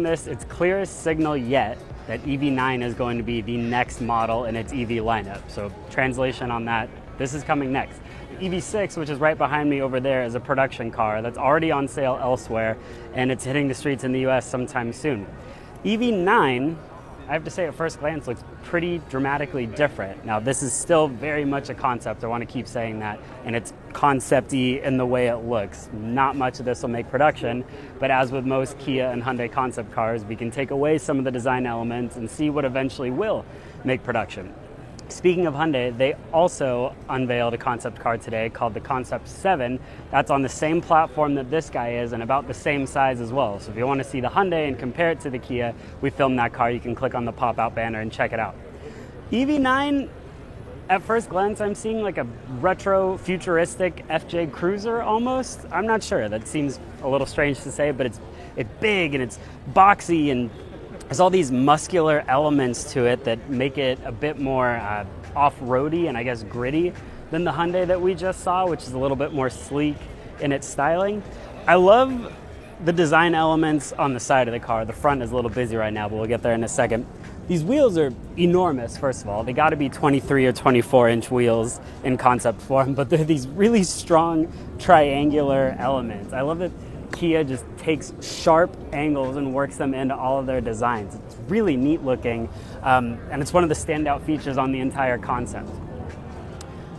This, it's clearest signal yet that EV9 is going to be the next model in its EV lineup. So translation on that, this is coming next. The EV6, which is right behind me over there, is a production car that's already on sale elsewhere, and it's hitting the streets in the US sometime soon. EV9, I have to say at first glance, looks pretty dramatically different. Now, this is still very much a concept. I want to keep saying that. And it's concept-y in the way it looks. Not much of this will make production, but as with most Kia and Hyundai concept cars, we can take away some of the design elements and see what eventually will make production. Speaking of Hyundai, they also unveiled a concept car today called the Concept 7. That's on the same platform that this guy is and about the same size as well. So if you want to see the Hyundai and compare it to the Kia, we filmed that car. You can click on the pop-out banner and check it out. EV9, at first glance, I'm seeing like a retro futuristic FJ Cruiser almost. I'm not sure. That seems a little strange to say, but it's big and it's boxy and there's all these muscular elements to it that make it a bit more off-roady and I guess gritty than the Hyundai that we just saw, which is a little bit more sleek in its styling. I love the design elements on the side of the car. The front is a little busy right now, but we'll get there in a second. These wheels are enormous, first of all. They got to be 23 or 24-inch wheels in concept form, but they're these really strong triangular elements. I love that Kia just takes sharp angles and works them into all of their designs. It's really neat looking, and it's one of the standout features on the entire concept.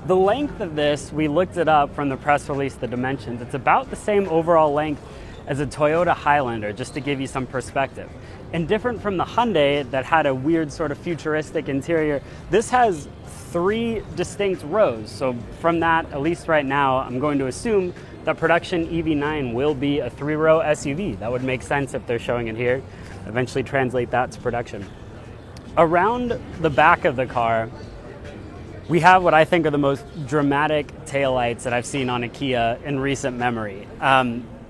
The length of this, we looked it up from the press release, the dimensions. It's about the same overall length as a Toyota Highlander, just to give you some perspective. And different from the Hyundai that had a weird sort of futuristic interior, this has 3 distinct rows. So from that, at least right now, I'm going to assume that production EV9 will be a 3-row SUV. That would make sense if they're showing it here. Eventually translate that to production. Around the back of the car, we have what I think are the most dramatic taillights that I've seen on a Kia in recent memory.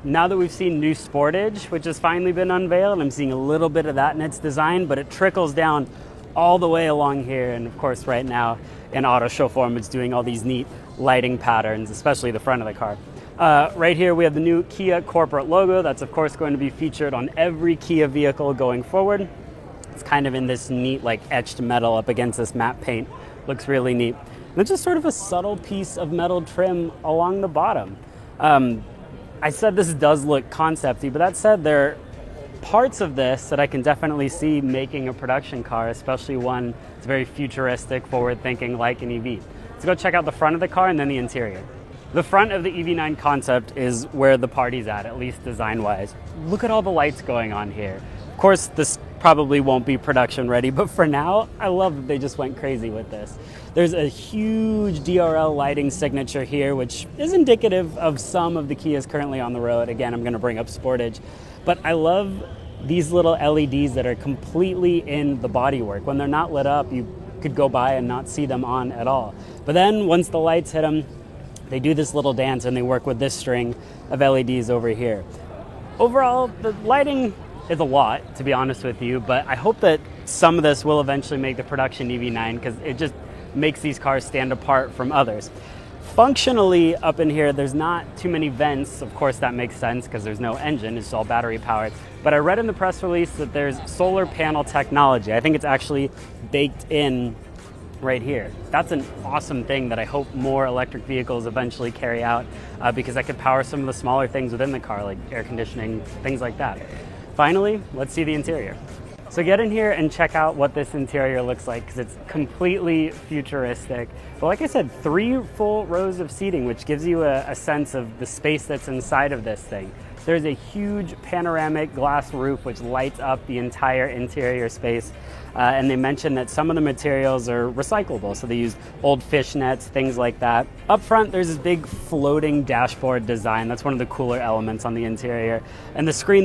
Now that we've seen new Sportage, which has finally been unveiled, I'm seeing a little bit of that in its design, but it trickles down all the way along here. And of course, right now in auto show form, it's doing all these neat lighting patterns, especially the front of the car. Right here, we have the new Kia corporate logo. That's of course going to be featured on every Kia vehicle going forward. It's kind of in this neat, like etched metal up against this matte paint. Looks really neat. And it's just sort of a subtle piece of metal trim along the bottom. I said this does look concept-y, but that said, there are parts of this that I can definitely see making a production car, especially one that's very futuristic, forward-thinking like an EV. Let's go check out the front of the car and then the interior. The front of the EV9 concept is where the party's at least design-wise. Look at all the lights going on here. Of course, this probably won't be production ready, but for now, I love that they just went crazy with this. There's a huge DRL lighting signature here, which is indicative of some of the Kias currently on the road. Again, I'm gonna bring up Sportage, but I love these little LEDs that are completely in the bodywork. When they're not lit up, you could go by and not see them on at all. But then once the lights hit them, they do this little dance and they work with this string of LEDs over here. Overall, the lighting is a lot, to be honest with you, but I hope that some of this will eventually make the production EV9 because it just makes these cars stand apart from others. Functionally, up in here, there's not too many vents. Of course, that makes sense because there's no engine, it's all battery powered. But I read in the press release that there's solar panel technology. I think it's actually baked in right here. That's an awesome thing that I hope more electric vehicles eventually carry out because I could power some of the smaller things within the car, like air conditioning, things like that. Finally, let's see the interior. So get in here and check out what this interior looks like because it's completely futuristic. But like I said, 3 full rows of seating, which gives you a sense of the space that's inside of this thing. There's a huge panoramic glass roof which lights up the entire interior space. And they mentioned that some of the materials are recyclable, so they use old fish nets, things like that. Up front, there's this big floating dashboard design. That's one of the cooler elements on the interior. And the screen that's